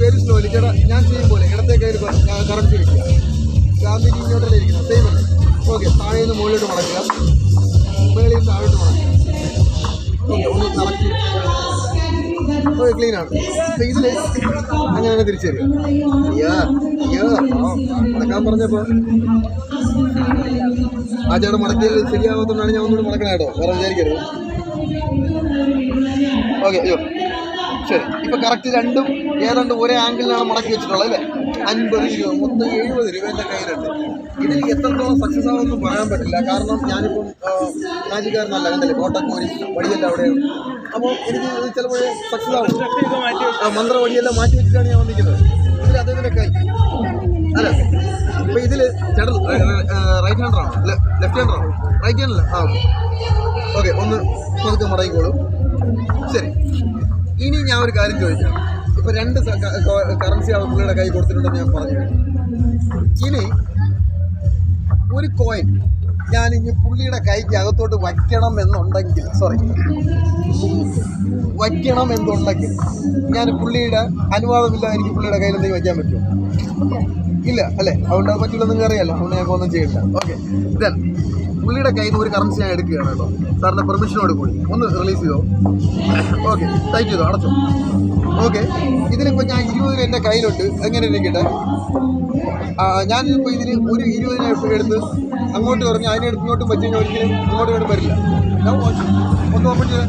Very slowly ചേട്ടാ ഞാൻ ചെയ്യും പോലെ ഇടത്തെ കയ്യിൽ കറക്റ്റ് വയ്ക്കുക. ഗാന്ധിജി ഇങ്ങോട്ടല്ലേ ഇരിക്കുന്നത്, സെയിം അല്ലേ? ഓക്കെ, താഴെ നിന്ന് മുകളിലോട്ട് മടക്കുക, മുകളിൽ നിന്ന് താഴോട്ട് മടക്കുക. ഓക്കെ, ഒന്ന് കറക്റ്റ്. ഓക്കെ, ക്ലീനാണ്. അപ്പം ഇതിൽ അങ്ങനെ തിരിച്ചു തരിക. മടക്കാൻ പറഞ്ഞപ്പോൾ ആ ചേട്ടൻ മടക്കിയാൽ ശരിയാവാത്തതുകൊണ്ടാണ് ഞാൻ ഒന്നുകൂടി മടക്കണം കേട്ടോ, വേറെ വിചാരിക്കരുത്. ഓക്കെ, അയ്യോ ശരി. ഇപ്പം കറക്റ്റ് രണ്ടും ഏതാണ്ട് ഒരേ ആംഗിളിലാണ് മടക്കി വെച്ചിട്ടുള്ളത് അല്ലേ? 50 രൂപ, മൊത്തം 70 രൂപ എൻ്റെ കയ്യിലുണ്ട്. ഇതിൽ എത്രത്തോളം സക്സസ് ആവുമെന്ന് പറയാൻ പറ്റില്ല, കാരണം ഞാനിപ്പം രാജ്യക്കാരനല്ല, കണ്ടല്ലേ കോട്ടക്കോരി വഴിയെല്ലാം അവിടെയാണ്. അപ്പോൾ എനിക്ക് ചിലപ്പോൾ സക്സസ് ആവും. മന്ത്രവടിയെല്ലാം മാറ്റി വെച്ചിട്ടാണ് ഞാൻ വന്നിരിക്കുന്നത്. ഇതിൽ അദ്ദേഹത്തിൻ്റെ കൈ അല്ല. അപ്പോൾ ഇതിൽ ചേട്ടൻ റൈറ്റ് ഹാൻഡറാണോ ലെഫ്റ്റ് ഹാൻഡറാണോ? റൈറ്റ് ഹാൻഡല്ല. ആ ഓക്കെ ഓക്കെ, ഒന്ന് പതുക്കെ മടങ്ങിക്കോളൂ. ശരി, ഇനി ഞാൻ ഒരു കാര്യം ചോദിക്കാം. ഇപ്പോൾ 2 കറൻസി ആ പുള്ളിയുടെ കൈ കൊടുത്തിട്ടുണ്ടെന്ന് ഞാൻ പറഞ്ഞു. ഇനി ഒരു കോയിൻ ഞാൻ ഇനി പുള്ളിയുടെ കൈക്ക് അകത്തോട്ട് വയ്ക്കണം എന്നുണ്ടെങ്കിൽ ഞാൻ പുള്ളിയുടെ അനുവാദമില്ല, എനിക്ക് പുള്ളിയുടെ കയ്യിൽ എന്തെങ്കിലും വയ്ക്കാൻ പറ്റുമോ? ഇല്ല അല്ലേ? അതുകൊണ്ട് അത് പറ്റില്ല, നിങ്ങൾക്ക് അറിയാമല്ലോ. അതുകൊണ്ട് ഞാൻ ഒന്നും ചെയ്യില്ല. ഓക്കെ, ദെൻ പുള്ളിയുടെ കയ്യിൽ നിന്ന് ഒരു കറൻസി ഞാൻ എടുക്കുകയാണ് കേട്ടോ, സാറിൻ്റെ പെർമിഷനോട് കൂടി. ഒന്ന് റിലീസ് ചെയ്തോ. ഓക്കെ, ടൈറ്റ് ചെയ്തോ, അടച്ചോ. ഓക്കെ, ഇതിലിപ്പോൾ ഞാൻ 20 രൂപ എൻ്റെ കയ്യിലുണ്ട്. എങ്ങനെ ഇരിക്കട്ടെ, ഞാനിപ്പോൾ ഇതിന് ഒരു 20 രൂപ എടുത്ത് അങ്ങോട്ട് പറഞ്ഞു, അതിനെടുത്ത് ഇങ്ങോട്ടും വെച്ച് കഴിഞ്ഞാൽ ഒരിക്കലും ഇങ്ങോട്ടും വരില്ല. ഒന്ന് ഓപ്പൺ ചെയ്ത്